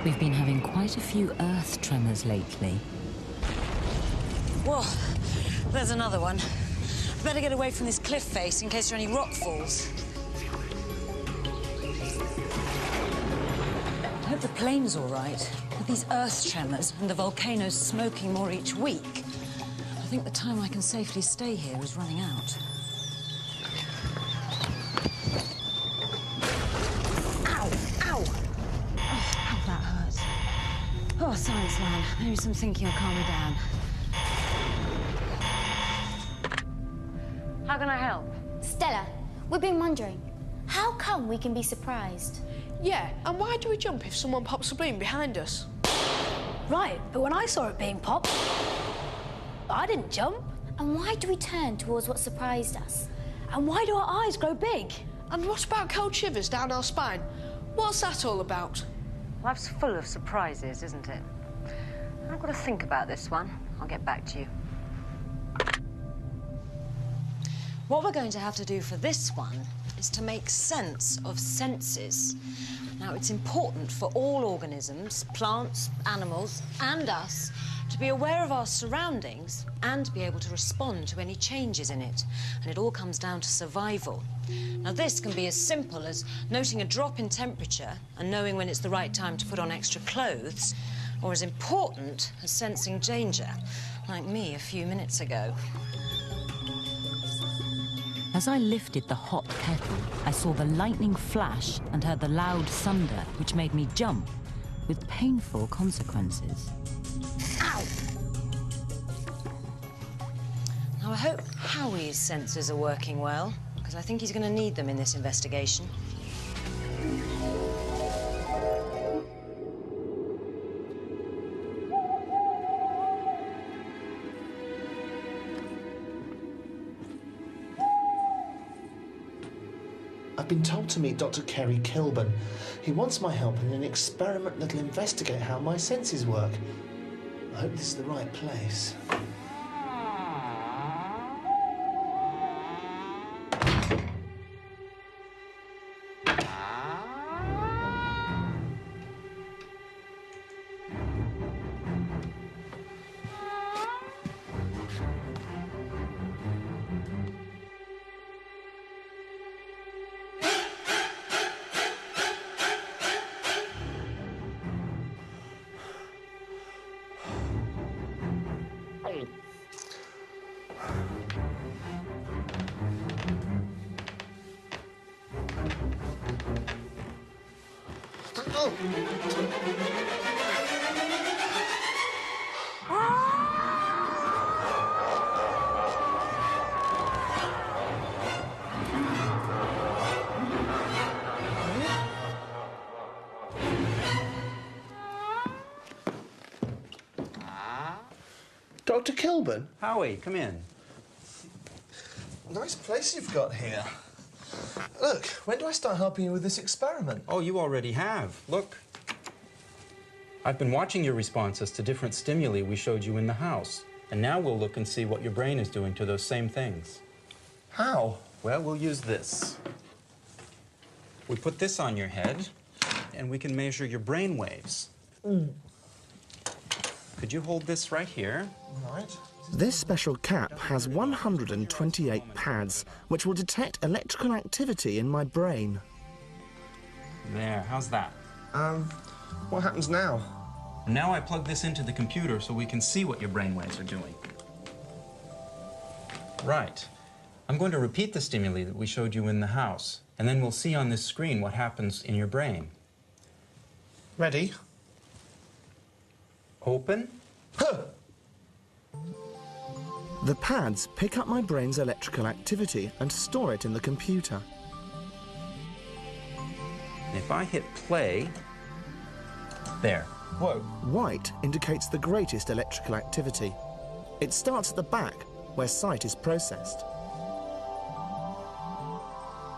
We've been having quite a few earth tremors lately. Whoa, there's another one. Better get away from this cliff face in case there are any rock falls. I hope the plane's all right. With these earth tremors and the volcanoes smoking more each week, I think the time I can safely stay here is running out. Ow! Ow! Oh, that hurts. Oh, science man. Maybe some thinking will calm me down. How can I help? Stella, we've been wondering, how come we can be surprised? Yeah, and why do we jump if someone pops a balloon behind us? Right, but when I saw it being popped, I didn't jump. And why do we turn towards what surprised us? And why do our eyes grow big? And what about cold shivers down our spine? What's that all about? Life's full of surprises, isn't it? I've got to think about this one. I'll get back to you. What we're going to have to do for this one is to make sense of senses. Now, it's important for all organisms, plants, animals, and us, to be aware of our surroundings and be able to respond to any changes in it. And it all comes down to survival. Now, this can be as simple as noting a drop in temperature and knowing when it's the right time to put on extra clothes, or as important as sensing danger, like me a few minutes ago. As I lifted the hot kettle, I saw the lightning flash and heard the loud thunder, which made me jump, with painful consequences. Ow! Now, I hope Howie's sensors are working well, because I think he's going to need them in this investigation. I've been told to meet Dr. Kerry Kilburn. He wants my help in an experiment that'll investigate how my senses work. I hope this is the right place. Dr. Kilburn? Howie, come in. Nice place you've got here. Look, when do I start helping you with this experiment? Oh, you already have. Look. I've been watching your responses to different stimuli we showed you in the house. And now we'll look and see what your brain is doing to those same things. How? Well, we'll use this. We put this on your head, and we can measure your brain waves. Could you hold this right here? Right. This special cap has 128 pads, which will detect electrical activity in my brain. There, how's that? What happens now? Now I plug this into the computer so we can see what your brain waves are doing. Right. I'm going to repeat the stimuli that we showed you in the house, and then we'll see on this screen what happens in your brain. Ready? Open. Huh. The pads pick up my brain's electrical activity and store it in the computer. If I hit play, there. Whoa. White indicates the greatest electrical activity. It starts at the back, where sight is processed.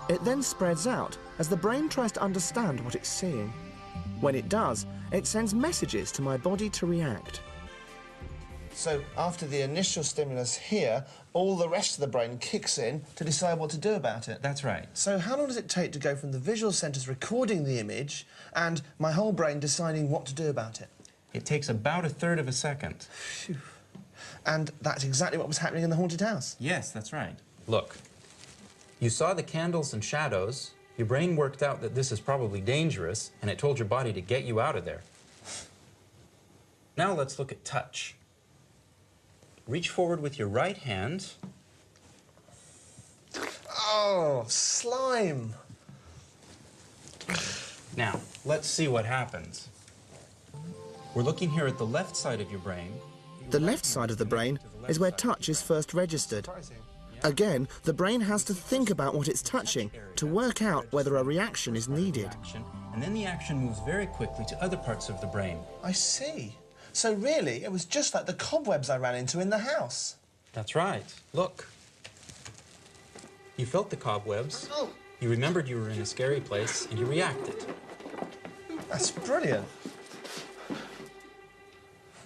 It then spreads out as the brain tries to understand what it's seeing. When it does, it sends messages to my body to react. So after the initial stimulus here, all the rest of the brain kicks in to decide what to do about it. That's right. So how long does it take to go from the visual centres recording the image and my whole brain deciding what to do about it? It takes about 1/3 of a second. Phew. And that's exactly what was happening in the haunted house. Yes, that's right. Look, you saw the candles and shadows. Your brain worked out that this is probably dangerous, and it told your body to get you out of there. Now let's look at touch. Reach forward with your right hand. Oh, slime. Now, let's see what happens. We're looking here at the left side of your brain. The left side of the brain is where touch is first registered. Again, the brain has to think about what it's touching to work out whether a reaction is needed. And then the action moves very quickly to other parts of the brain. I see. So really, it was just like the cobwebs I ran into in the house. That's right. Look. You felt the cobwebs. Oh. You remembered you were in a scary place, and you reacted. That's brilliant.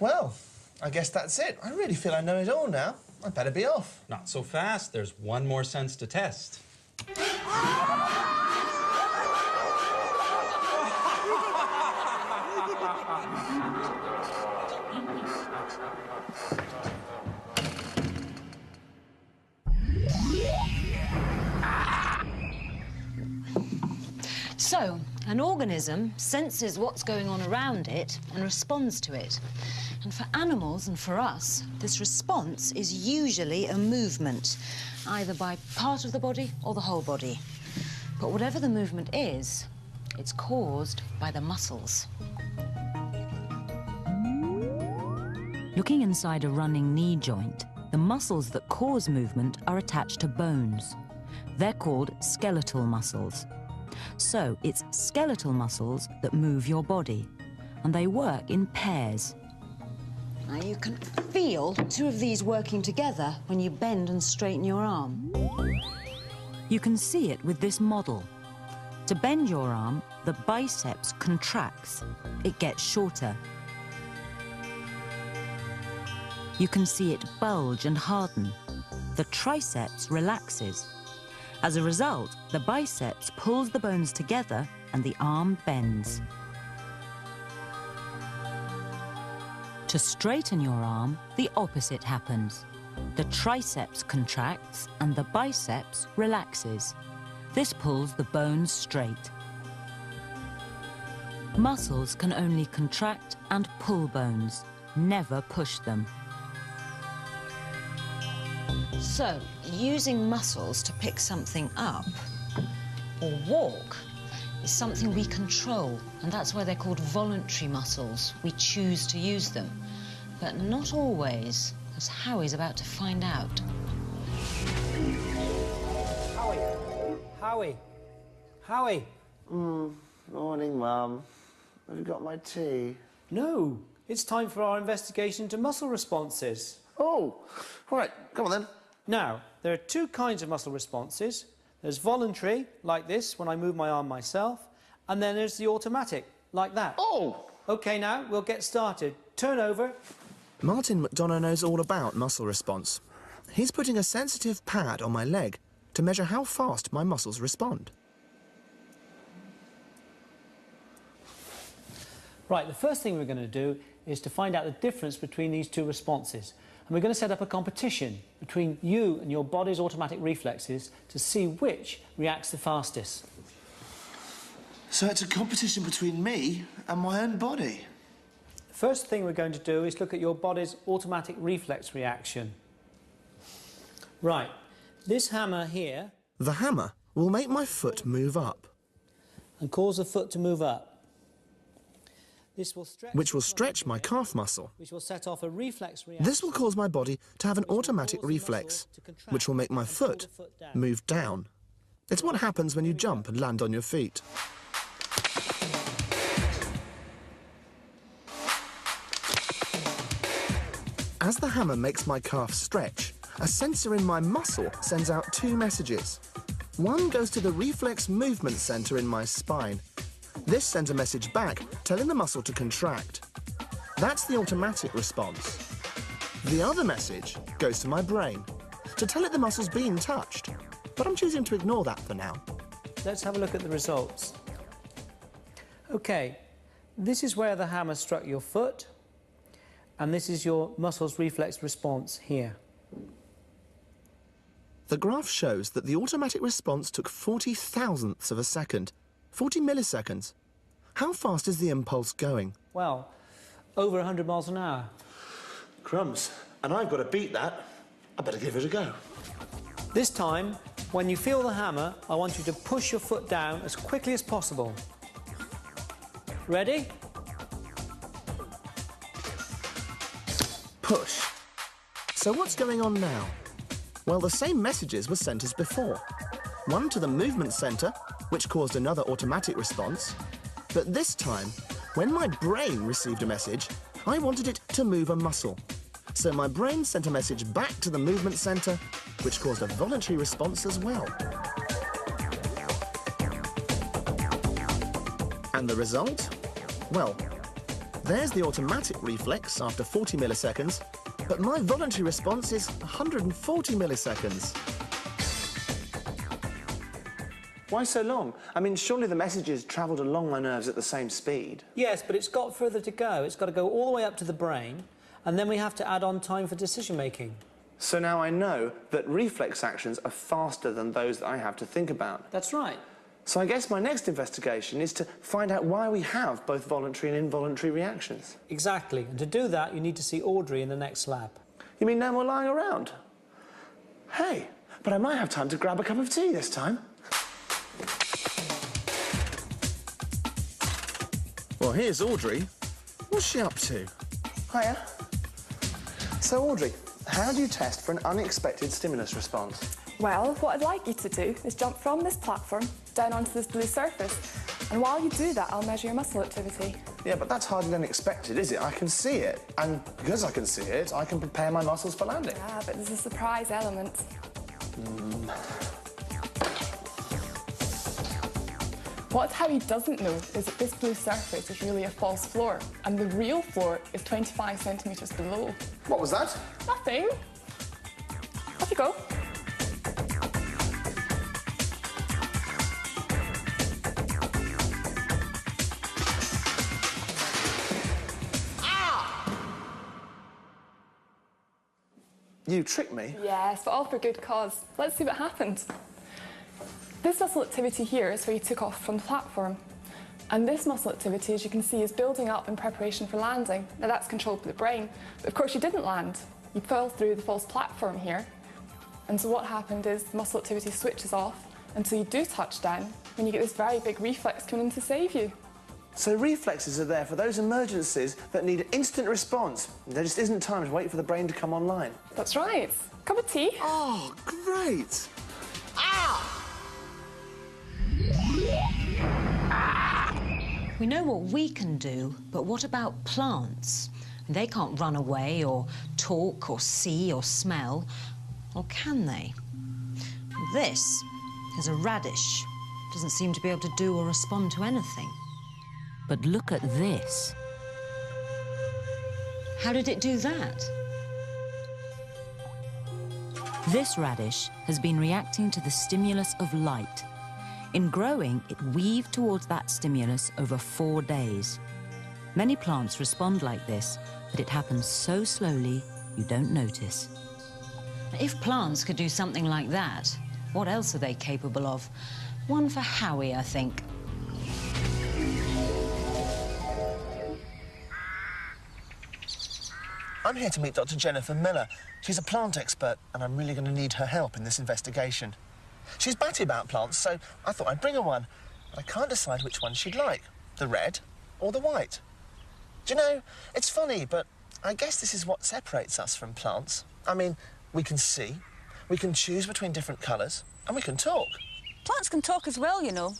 Well, I guess that's it. I really feel I know it all now. I'd better be off. Not so fast. There's one more sense to test. So, an organism senses what's going on around it and responds to it. And for animals and for us, this response is usually a movement, either by part of the body or the whole body. But whatever the movement is, it's caused by the muscles. Looking inside a running knee joint, the muscles that cause movement are attached to bones. They're called skeletal muscles. So it's skeletal muscles that move your body, and they work in pairs. Now you can feel two of these working together when you bend and straighten your arm. You can see it with this model. To bend your arm, the biceps contracts. It gets shorter. You can see it bulge and harden. The triceps relaxes. As a result, the biceps pulls the bones together and the arm bends. To straighten your arm, the opposite happens. The triceps contracts and the biceps relaxes. This pulls the bones straight. Muscles can only contract and pull bones, never push them. So, using muscles to pick something up or walk is something we control, and that's why they're called voluntary muscles. We choose to use them, but not always, as Howie's about to find out. Howie. Morning, Mum. Have you got my tea? No, it's time for our investigation into muscle responses. Oh, right, come on then. Now, there are two kinds of muscle responses. There's voluntary, like this, when I move my arm myself, and then there's the automatic, like that. Oh! OK, now, we'll get started. Turn over. Martin McDonough knows all about muscle response. He's putting a sensitive pad on my leg to measure how fast my muscles respond. Right, the first thing we're going to do is to find out the difference between these two responses. And we're going to set up a competition between you and your body's automatic reflexes to see which reacts the fastest. So it's a competition between me and my own body? The first thing we're going to do is look at your body's automatic reflex reaction. Right, this hammer here... The hammer will make my foot move up. And cause the foot to move up. Which will stretch my calf muscle. Which will set off a reflex reaction. This will cause my body to have an automatic reflex, which will make my foot move down. It's what happens when you jump and land on your feet. As the hammer makes my calf stretch, a sensor in my muscle sends out two messages. One goes to the reflex movement center in my spine. This sends a message back telling the muscle to contract. That's the automatic response. The other message goes to my brain to tell it the muscle's been touched, but I'm choosing to ignore that for now. Let's have a look at the results. OK, this is where the hammer struck your foot, and this is your muscle's reflex response here. The graph shows that the automatic response took 40 thousandths of a second, 40 milliseconds. How fast is the impulse going? Well, over 100 miles an hour. Crumbs. And I've got to beat that. I better give it a go. This time, when you feel the hammer, I want you to push your foot down as quickly as possible. Ready? Push. So what's going on now? Well, the same messages were sent as before. One to the movement centre, which caused another automatic response. But this time, when my brain received a message, I wanted it to move a muscle. So my brain sent a message back to the movement centre, which caused a voluntary response as well. And the result? Well, there's the automatic reflex after 40 milliseconds, but my voluntary response is 140 milliseconds. Why so long? I mean, surely the messages travelled along my nerves at the same speed. Yes, but it's got further to go. It's got to go all the way up to the brain, and then we have to add on time for decision-making. So now I know that reflex actions are faster than those that I have to think about. That's right. So I guess my next investigation is to find out why we have both voluntary and involuntary reactions. Exactly. And to do that, you need to see Audrey in the next lab. You mean no more lying around? Hey, but I might have time to grab a cup of tea this time. Well, here's Audrey. What's she up to? Hiya. So, Audrey, how do you test for an unexpected stimulus response? Well, what I'd like you to do is jump from this platform down onto this blue surface. And while you do that, I'll measure your muscle activity. Yeah, but that's hardly unexpected, is it? I can see it. And because I can see it, I can prepare my muscles for landing. Yeah, but there's a surprise element. What Howie doesn't know is that this blue surface is really a false floor, and the real floor is 25 centimetres below. What was that? Nothing. Off you go. You tricked me? Yes, but all for good cause. Let's see what happened. This muscle activity here is where you took off from the platform. And this muscle activity, as you can see, is building up in preparation for landing. Now that's controlled by the brain. But of course you didn't land. You fell through the false platform here. And so what happened is the muscle activity switches off until you do touch down, when you get this very big reflex coming in to save you. So reflexes are there for those emergencies that need instant response. There just isn't time to wait for the brain to come online. That's right. Cup of tea? Oh, great! We know what we can do, but what about plants? They can't run away or talk or see or smell, or can they? This is a radish. Doesn't seem to be able to do or respond to anything. But look at this. How did it do that? This radish has been reacting to the stimulus of light. In growing, it weaved towards that stimulus over 4 days. Many plants respond like this, but it happens so slowly you don't notice. If plants could do something like that, what else are they capable of? One for Howie, I think. I'm here to meet Dr. Jennifer Miller. She's a plant expert, and I'm really going to need her help in this investigation. She's batty about plants, so I thought I'd bring her one. But I can't decide which one she'd like, the red or the white. Do you know, it's funny, but I guess this is what separates us from plants. I mean, we can see, we can choose between different colours, and we can talk. Plants can talk as well, you know.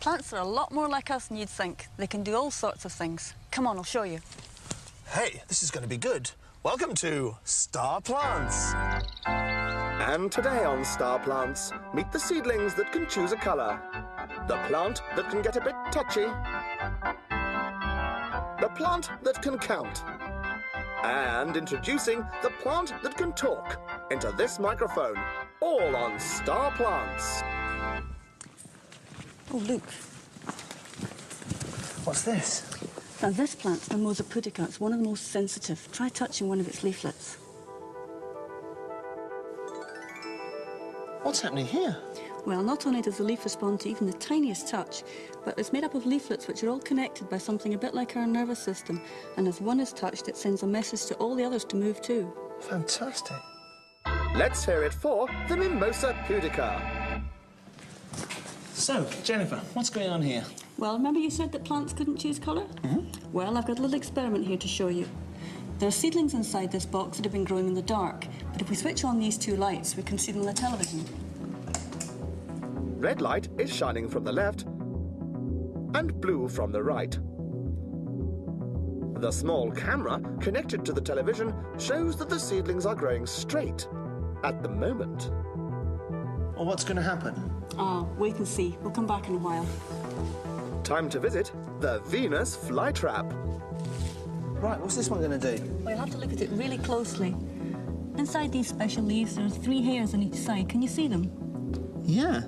Plants are a lot more like us than you'd think. They can do all sorts of things. Come on, I'll show you. Hey, this is going to be good. Welcome to Star Plants. And today on Star Plants, meet the seedlings that can choose a colour, the plant that can get a bit touchy, the plant that can count. And introducing the plant that can talk into this microphone, all on Star Plants. Oh, look. What's this? Now, this plant's Mimosa pudica. It's one of the most sensitive. Try touching one of its leaflets. What's happening here? Well, not only does the leaf respond to even the tiniest touch, but it's made up of leaflets which are all connected by something a bit like our nervous system. And as one is touched, it sends a message to all the others to move too. Fantastic. Let's hear it for the Mimosa pudica. So, Jennifer, what's going on here? Well, remember you said that plants couldn't choose colour? Mm-hmm. Well, I've got a little experiment here to show you. There are seedlings inside this box that have been growing in the dark, but if we switch on these two lights, we can see them on the television. Red light is shining from the left and blue from the right. The small camera connected to the television shows that the seedlings are growing straight at the moment. Well, what's going to happen? Wait and see. We'll come back in a while. Time to visit the Venus flytrap. Right, what's this one going to do? Well, you'll have to look at it really closely. Inside these special leaves, there are 3 hairs on each side. Can you see them? Yeah.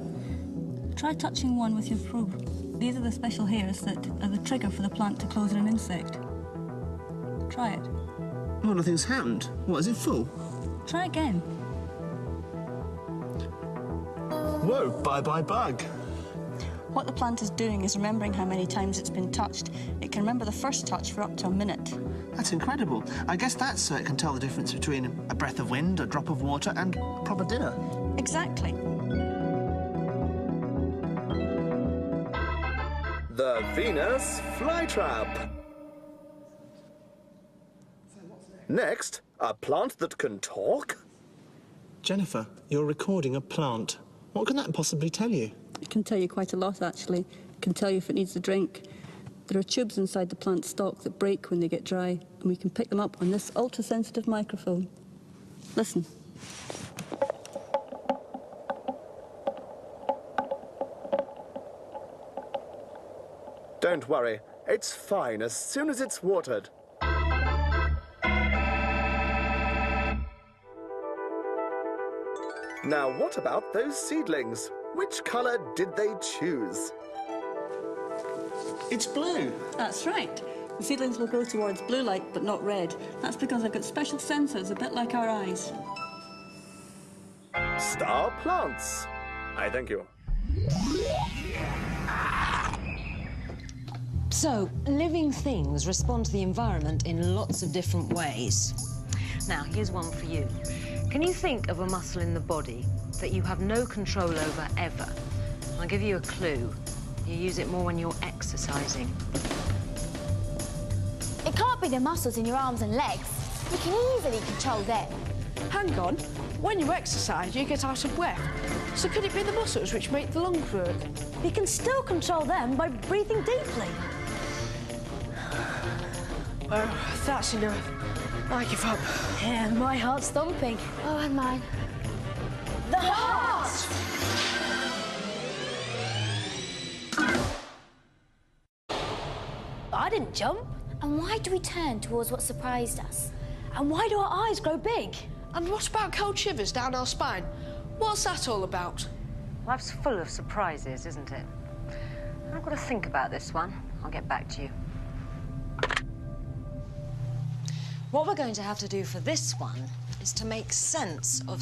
Try touching one with your probe. These are the special hairs that are the trigger for the plant to close in an insect. Try it. Oh, nothing's happened. What, is it full? Try again. Whoa, bye-bye bug. What the plant is doing is remembering how many times it's been touched. It can remember the first touch for up to a minute. That's incredible. I guess that's so it can tell the difference between a breath of wind, a drop of water, and proper dinner. Exactly. The Venus flytrap. Next, a plant that can talk? Jennifer, you're recording a plant. What can that possibly tell you? It can tell you quite a lot, actually. It can tell you if it needs a drink. There are tubes inside the plant stalk that break when they get dry, and we can pick them up on this ultra-sensitive microphone. Listen. Don't worry, it's fine as soon as it's watered. Now, what about those seedlings? Which colour did they choose? It's blue. That's right. The seedlings will go towards blue light, but not red. That's because they've got special sensors, a bit like our eyes. Star plants. I thank you. So, living things respond to the environment in lots of different ways. Now, here's one for you. Can you think of a muscle in the body that you have no control over ever? I'll give you a clue. You use it more when you're exercising. It can't be the muscles in your arms and legs. You can easily control them. Hang on. When you exercise, you get out of breath. So could it be the muscles which make the lungs work? You can still control them by breathing deeply. Well, that's enough. I give up. Yeah, my heart's thumping. Oh, and mine. The heart! I didn't jump. And why do we turn towards what surprised us? And why do our eyes grow big? And what about cold shivers down our spine? What's that all about? Life's full of surprises, isn't it? I've got to think about this one. I'll get back to you. What we're going to have to do for this one is to make sense of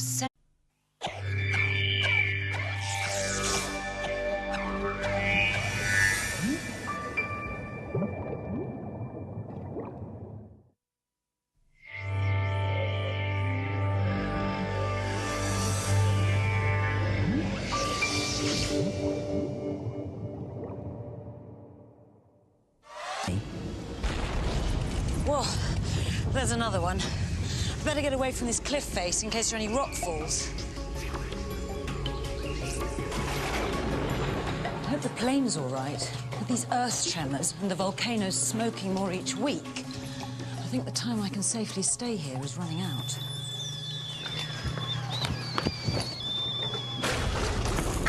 Whoa, there's another one. Better get away from this cliff face in case there are any rock falls. I hope the plane's all right. With these earth tremors and the volcanoes smoking more each week, I think the time I can safely stay here is running out.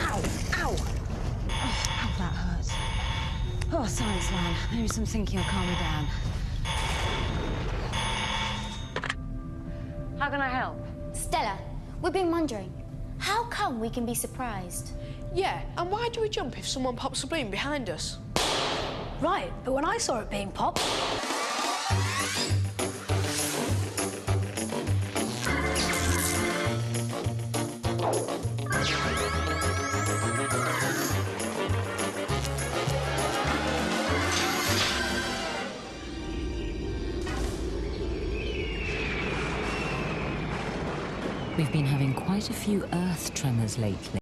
Ow! Ow! Oh, that hurts. Oh, science man. Maybe some thinking will calm me down. How can I help? Stella, we've been wondering, how come we can be surprised? Yeah, and why do we jump if someone pops a balloon behind us? Right, but when I saw it being popped... We've been having quite a few earth tremors lately.